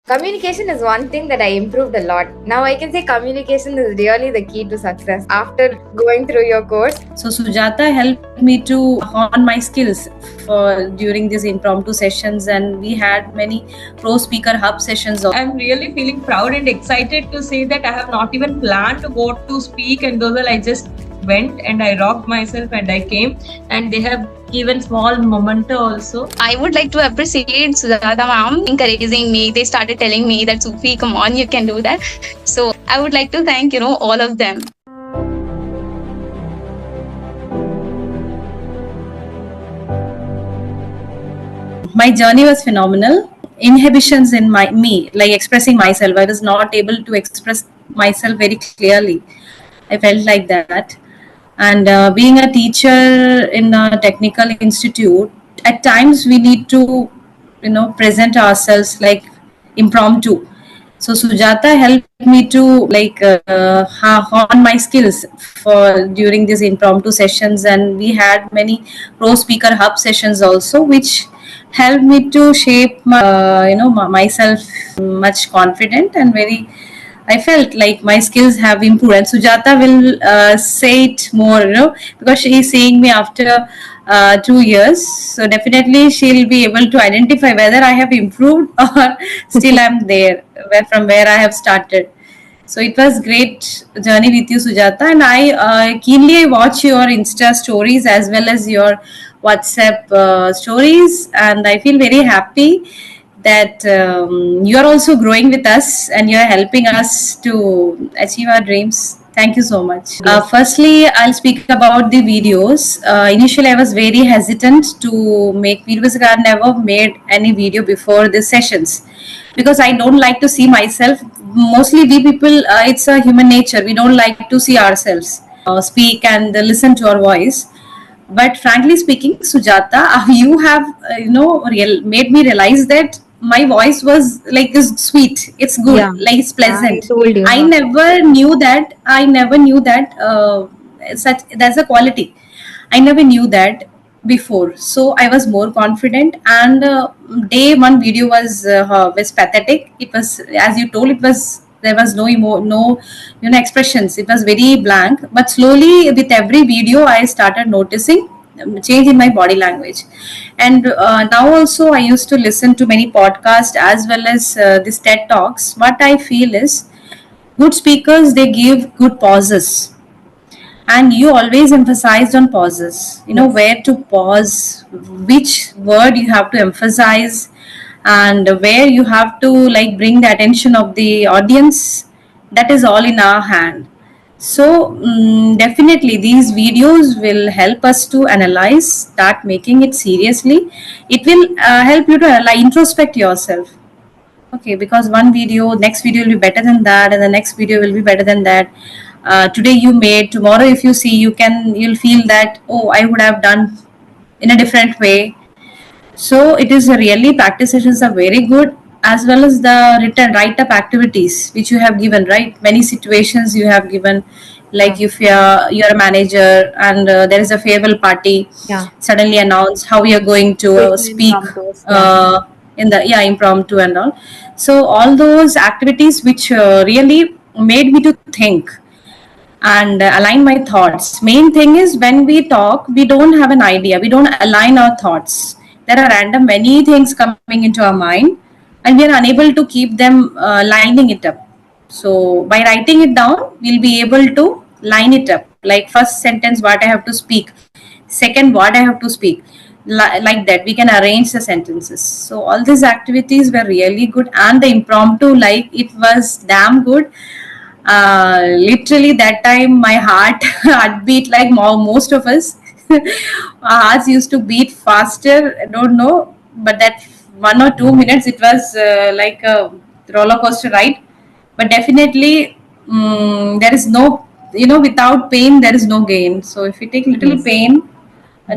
Communication is one thing that I improved a lot. Now I can say communication is really the key to success after going through your course. So Sujata helped me to hone my skills for during these impromptu sessions, and we had many pro speaker hub sessions. I'm really feeling proud and excited to say that I have not even planned to go to speak, and those are I just went and I rocked myself and I came, and they have given small memento also. I would like to appreciate Sujata ma'am encouraging me. They started telling me that Sufi, come on, you can do that. So I would like to thank all of them. My journey was phenomenal. Inhibitions in me, like expressing myself, I was not able to express myself very clearly. I felt like that. And being a teacher in a technical institute, at times we need to, present ourselves like impromptu. So Sujata helped me to hone my skills for during these impromptu sessions, and we had many pro speaker hub sessions also, which helped me to shape myself much confident and very. I felt like my skills have improved, and Sujata will say it more, because she is seeing me after 2 years. So definitely she'll be able to identify whether I have improved or still I'm there from where I have started. So it was great journey with you, Sujata, and I keenly watch your Insta stories as well as your WhatsApp stories, and I feel very happy that you are also growing with us and you are helping us to achieve our dreams. Thank you so much. Firstly, I'll speak about the videos. Initially, I was very hesitant to make videos because I've never made any video before the sessions, because I don't like to see myself. Mostly, we people, it's a human nature. We don't like to see ourselves speak and listen to our voice. But frankly speaking, Sujata, you have made me realize that my voice was like this sweet. It's good, like it's pleasant. I told you. I never knew that. Such that's a quality. I never knew that before. So I was more confident. And day one video was pathetic. It was, as you told, it was there was no expressions. It was very blank. But slowly, with every video, I started noticing change in my body language. And now also I used to listen to many podcasts as well as these TED talks. What I feel is good speakers, they give good pauses, and you always emphasized on pauses, where to pause, which word you have to emphasize, and where you have to like bring the attention of the audience. That is all in our hand. So definitely these videos will help us to analyze, start making it seriously. It will help you to introspect yourself. Okay, because one video, next video will be better than that, and the next video will be better than that. Today you made, tomorrow if you see, you'll feel that, oh, I would have done in a different way. So it is really, practice sessions are very good, as well as the written write up activities which you have given, right? Many situations you have given, like if you're a manager and there is a farewell party, suddenly announce how you're going to speak in the impromptu and all. So all those activities which really made me to think and align my thoughts. Main thing is, when we talk, we don't have an idea, we don't align our thoughts. There are random many things coming into our mind, and we are unable to keep them lining it up. So by writing it down, we'll be able to line it up. Like first sentence, what I have to speak. Second, what I have to speak. Like that, we can arrange the sentences. So all these activities were really good, and the impromptu, like, it was damn good. Literally that time my heart beat like most of us. Our hearts used to beat faster. I don't know, but that 1 or 2 minutes, it was like a roller coaster ride. But definitely, there is no, without pain there is no gain. So if you take little pain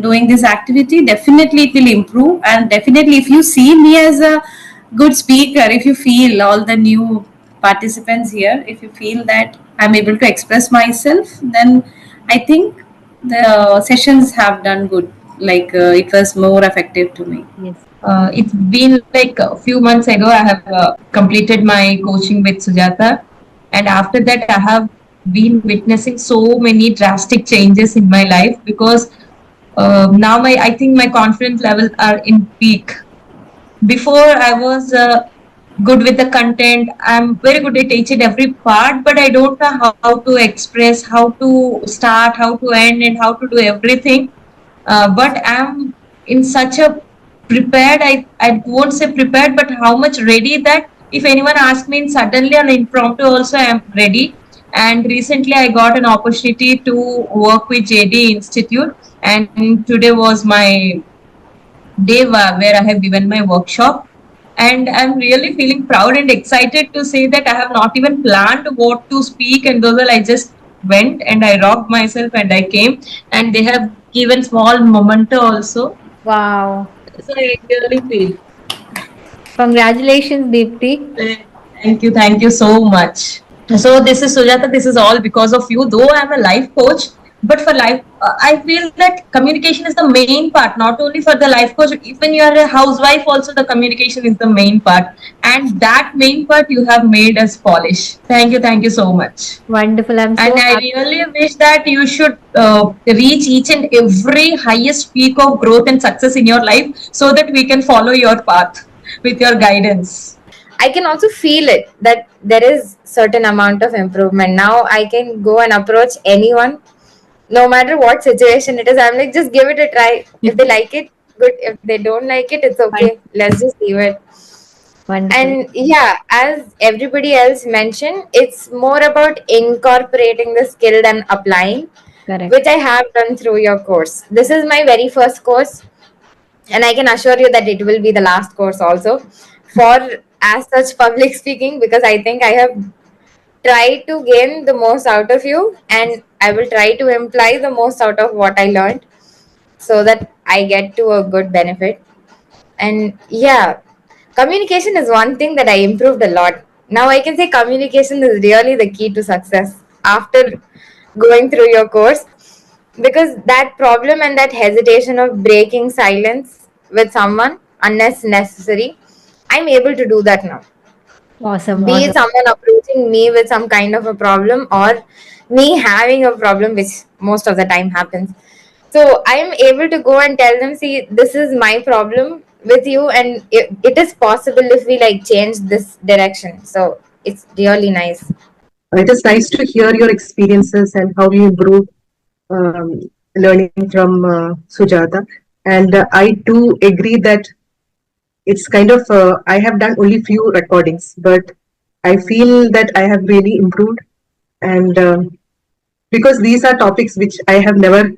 doing this activity, definitely it will improve. And definitely, if you see me as a good speaker, if you feel, all the new participants here, if you feel that I'm able to express myself, then I think the sessions have done good. Like it was more effective to me. Yes. It's been like a few months ago. I have completed my coaching with Sujata, and after that, I have been witnessing so many drastic changes in my life because now I think my confidence levels are in peak. Before I was good with the content. I'm very good at each and every part, but I don't know how to express, how to start, how to end, and how to do everything. But I'm in such a prepared, I won't say prepared, but how much ready that if anyone asks me in suddenly an impromptu also, I am ready. And recently I got an opportunity to work with JD Institute, and today was my day where I have given my workshop. And I'm really feeling proud and excited to say that I have not even planned what to speak, and those are I just went and I rocked myself and I came, and they have given small memento also. Wow. So I really feel. Congratulations, Deepti. Thank you so much. So this is Sujata. This is all because of you. Though I'm a life coach, but for life, I feel that communication is the main part. Not only for the life coach, even you are a housewife, also the communication is the main part, and that main part you have made us polish. Thank you so much. Wonderful. I'm so And I happy. really wish that you should reach each and every highest peak of growth and success in your life, so that we can follow your path with your guidance. I can also feel it that there is certain amount of improvement. Now I can go and approach anyone, no matter what situation it is. I'm like, just give it a try. If they like it, good. If they don't like it, it's okay. Let's just leave it. Wonderful. And yeah, as everybody else mentioned, it's more about incorporating the skill than applying, Correct. which I have done through your course. This is my very first course, and I can assure you that it will be the last course also for as such public speaking, because I think I have tried to gain the most out of you, and I will try to imply the most out of what I learned so that I get to a good benefit. And yeah, communication is one thing that I improved a lot. Now I can say communication is really the key to success after going through your course, because that problem and that hesitation of breaking silence with someone unless necessary, I'm able to do that now. Awesome. Be it Awesome. someone approaching me with some kind of a problem, or me having a problem, which most of the time happens. So I am able to go and tell them, see, this is my problem with you, and it is possible if we like change this direction. So it's really nice. It is nice to hear your experiences and how you improve um, learning from Sujata. And I do agree that it's kind of, I have done only few recordings, but I feel that I have really improved. And because these are topics which I have never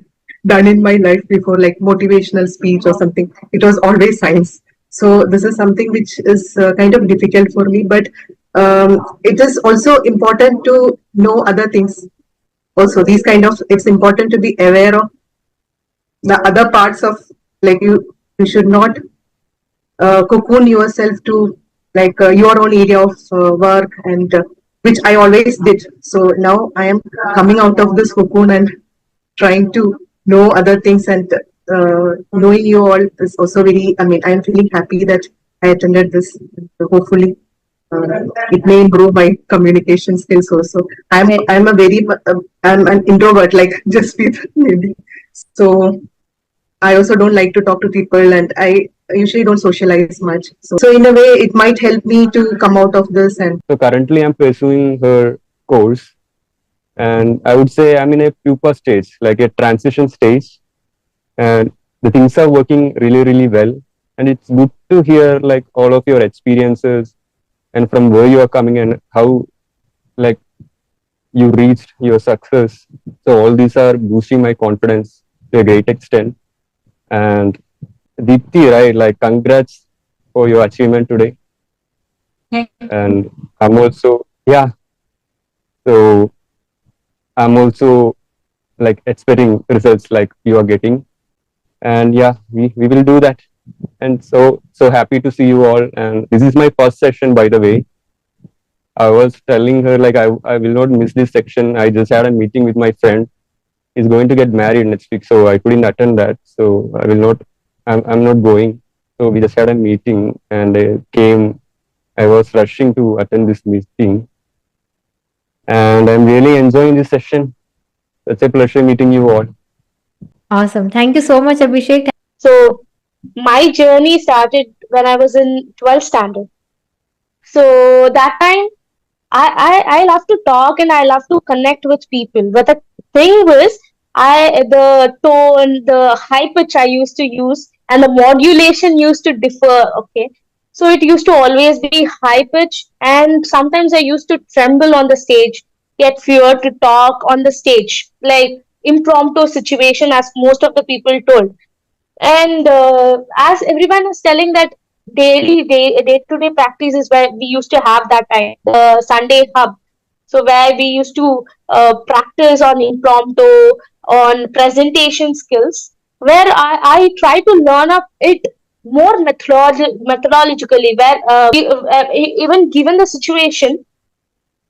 done in my life before, like motivational speech or something, it was always science. So this is something which is kind of difficult for me, but it is also important to know other things. Also, these kind of, it's important to be aware of the other parts of, like you should not cocoon yourself to like your own area of work, and which I always did. So now I am coming out of this cocoon and trying to know other things, and knowing you all is also very, I mean, I am feeling happy that I attended this. Hopefully it may improve my communication skills also. I'm a very I'm an introvert like Jasprit maybe. So I also don't like to talk to people, and I usually don't socialize much. So in a way, it might help me to come out of this. And So currently I'm pursuing her course, and I would say I'm in a pupa stage, like a transition stage, and the things are working really, really well. And it's good to hear like all of your experiences and from where you are coming and how like you reached your success. So all these are boosting my confidence to a great extent. And Deepti, right, like congrats for your achievement today. And I'm also, yeah, so I'm also like expecting results like you are getting. And yeah, we will do that. And so happy to see you all. And this is my first session, by the way. I was telling her like I will not miss this section. I just had a meeting with my friend. He's going to get married next week, so I couldn't attend that. So I will not. I'm not going. So we just had a meeting and I was rushing to attend this meeting, and I'm really enjoying this session. It's a pleasure meeting you all. Awesome. Thank you so much, Abhishek. So my journey started when I was in 12th standard. So that time I love to talk and I love to connect with people. But the thing was, the tone, the high pitch I used to use, and the modulation used to differ. Okay, so it used to always be high pitch, and sometimes I used to tremble on the stage, get fear to talk on the stage, like impromptu situation, as most of the people told. And as everyone is telling that day-to-day practice is where we used to have that time, the Sunday hub. So where we used to practice on impromptu, on presentation skills, where I try to learn up it more methodologically, where even given the situation,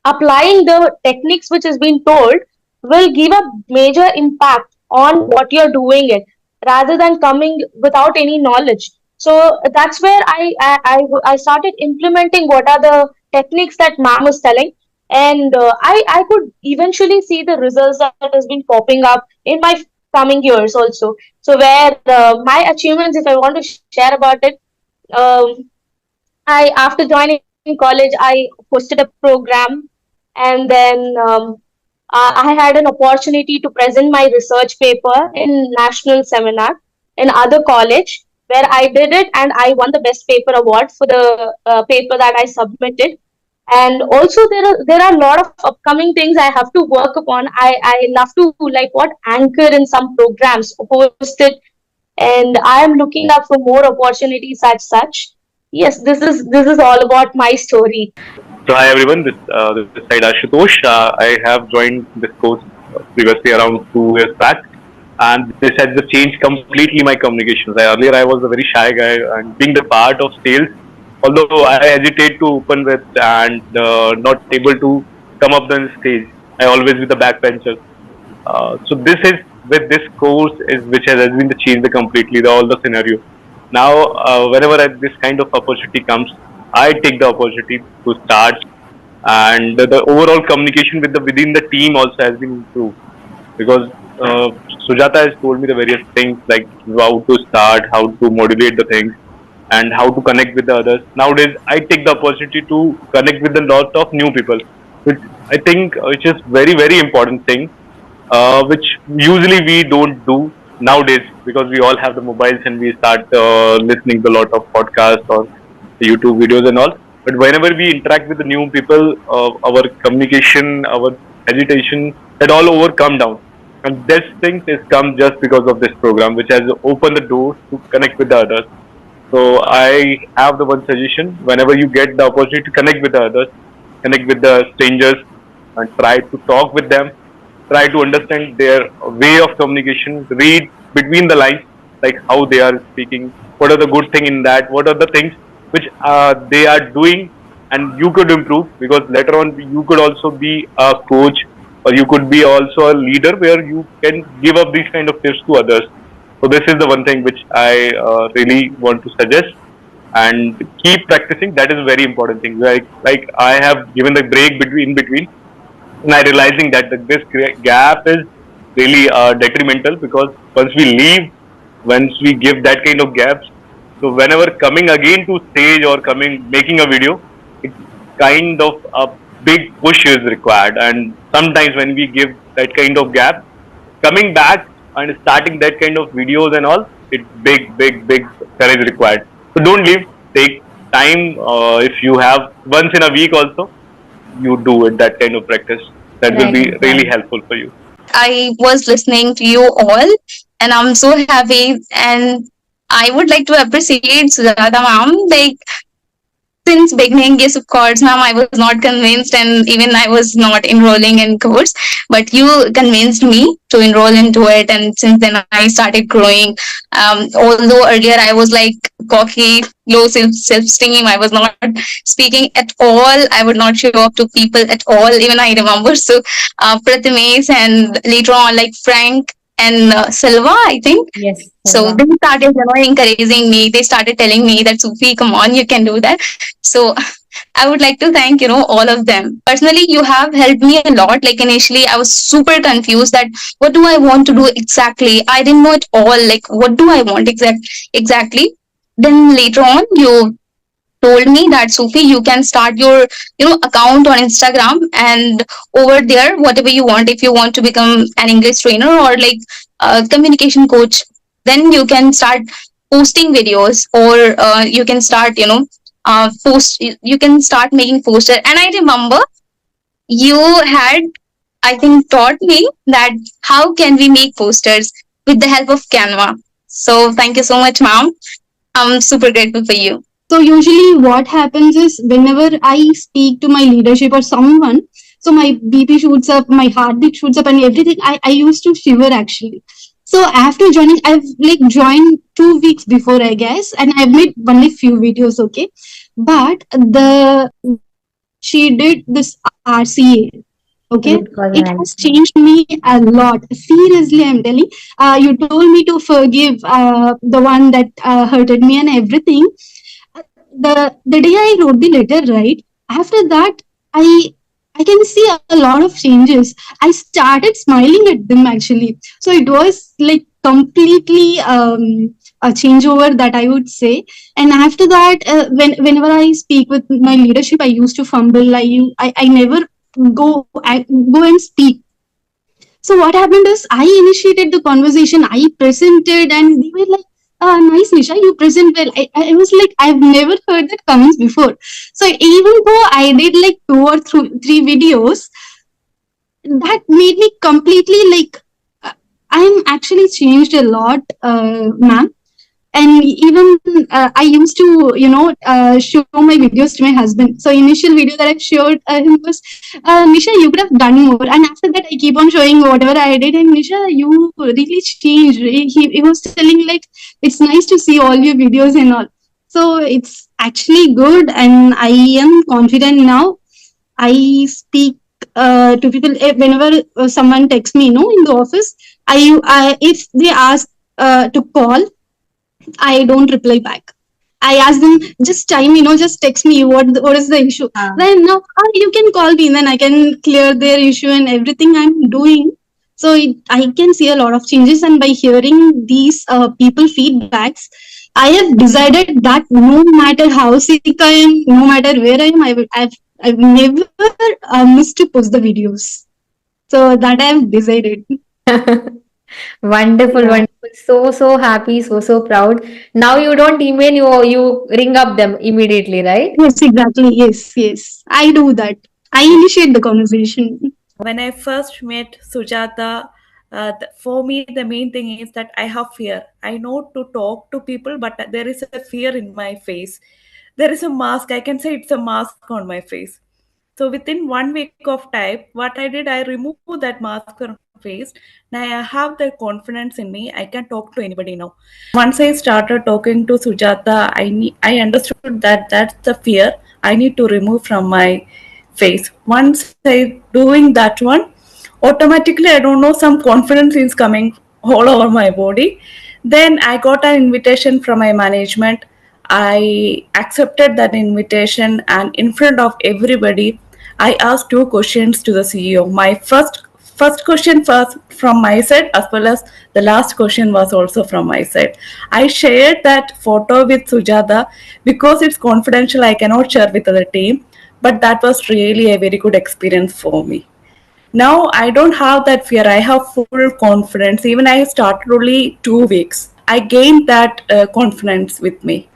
applying the techniques which has been told will give a major impact on what you're doing it, rather than coming without any knowledge. So that's where I started implementing what are the techniques that ma'am was telling, and I could eventually see the results that has been popping up in my coming years also. So where my achievements, if I want to share about it, um, I after joining college, I hosted a program, and then I had an opportunity to present my research paper in national seminar in other college, where I did it and I won the best paper award for the paper that I submitted. And also there are a lot of upcoming things I have to work upon. I love to like what anchor in some programs, host it, and I am looking up for more opportunities as such. Yes, this is all about my story. So hi everyone, this is Said Ashutosh. I have joined this course previously around 2 years back, and this has just changed completely my communications. Earlier I was a very shy guy, and being the part of sales, although I hesitate to open with and not able to come up on stage, I always with the backbencher. So this is with this course is which has been the change the completely all the scenario. Now whenever this kind of opportunity comes, I take the opportunity to start, and the overall communication with the within the team also has been improved, because Sujata has told me the various things like how to start, how to modulate the things, and how to connect with the others. Nowadays, I take the opportunity to connect with a lot of new people, which I think which is very important thing, which usually we don't do nowadays, because we all have the mobiles and we start listening to a lot of podcasts or YouTube videos and all. But whenever we interact with the new people, our communication, our agitation, that all overcome down. And this thing has come just because of this program, which has opened the door to connect with the others. So I have the one suggestion: whenever you get the opportunity to connect with the others, connect with the strangers, and try to talk with them, try to understand their way of communication, read between the lines, like how they are speaking, what are the good thing in that, what are the things which they are doing, and you could improve, because later on you could also be a coach, or you could be also a leader where you can give up these kind of tips to others. So this is the one thing which I really want to suggest, and keep practicing. That is a very important thing. Like I have given the break between, and I realizing that this gap is really detrimental, because once we leave, once we give that kind of gaps, so whenever coming again to stage or coming making a video, it's kind of a big push is required. And sometimes when we give that kind of gap, coming back and starting that kind of videos and all, it's big courage required. So don't leave. Take time. If you have once in a week also, you do it, that kind of practice. That will be really helpful for you. I was listening to you all, and I'm so happy. And I would like to appreciate Sujata ma'am. Like, since beginning, yes, of course, ma'am, I was not convinced, and even I was not enrolling in course, but you convinced me to enroll into it, and since then I started growing. Although earlier I was like cocky, low self-esteem, I was not speaking at all. I would not show up to people at all. Even I remember. So Prathamesh and later on like Frank and Silva, I think. Yes. So Silva. they started, encouraging me. They started telling me that Sufi, come on, you can do that. So I would like to thank, all of them. Personally, you have helped me a lot. Like initially, I was super confused that what do I want to do exactly? I didn't know at all. Like, what do I want exactly? Then later on, you told me that Sufi, you can start your account on Instagram, and over there, whatever you want, if you want to become an English trainer or like a communication coach, then you can start posting videos, or you can start you can start making posters. And I remember you had, I think, taught me that how can we make posters with the help of Canva. So thank you so much, ma'am. I'm super grateful for you. So usually what happens is whenever I speak to my leadership or someone, so my BP shoots up, my heartbeat shoots up and everything, I used to shiver actually. So after joining, I've like joined 2 weeks before, I guess, and I've made only few videos, okay. But she did this RCA. Okay, it has changed me a lot. Seriously, I'm telling. You told me to forgive the one that hurted me and everything. The day I wrote the letter, right after that, I can see a lot of changes. I started smiling at them actually. So it was like completely a changeover, that I would say. And after that, whenever I speak with my leadership, I used to fumble. I never go and speak. So what happened is I initiated the conversation. I presented, and they were like, nice, Nisha, you present well. I was like, I've never heard that comments before. So even though I did like 2 or 3 videos, that made me completely like, I'm actually changed a lot, ma'am. And even I used to, show my videos to my husband. So initial video that I showed him was, Nisha, you could have done more. And after that, I keep on showing whatever I did. And Nisha, you really changed. He was telling like, it's nice to see all your videos and all. So it's actually good. And I am confident now. I speak to people whenever someone texts me, in the office. I if they ask to call, I don't reply back. I ask them, just time, just text me what is the issue. Then no, you can call me, then I can clear their issue and everything I'm doing. So I can see a lot of changes, and by hearing these people feedbacks, I have decided that no matter how sick I am, no matter where I am, I've never missed to post the videos. So that I have decided. Wonderful, wonderful. So happy, so proud. Now you don't email, you ring up them immediately, right? Yes, exactly. Yes. I do that. I initiate the conversation. When I first met Sujata, for me, the main thing is that I have fear. I know to talk to people, but there is a fear in my face. There is a mask. I can say it's a mask on my face. So within 1 week of time, what I did, I removed that mask from my face. Now I have the confidence in me. I can talk to anybody now. Once I started talking to Sujata, I understood that that's the fear I need to remove from my face. Once I doing that one, automatically, I don't know, some confidence is coming all over my body. Then I got an invitation from my management. I accepted that invitation, and in front of everybody, I asked 2 questions to the CEO. My first question was from my side, as well as the last question was also from my side. I shared that photo with Sujata because it's confidential. I cannot share with the team, but that was really a very good experience for me. Now I don't have that fear. I have full confidence. Even I started only 2 weeks. I gained that confidence with me.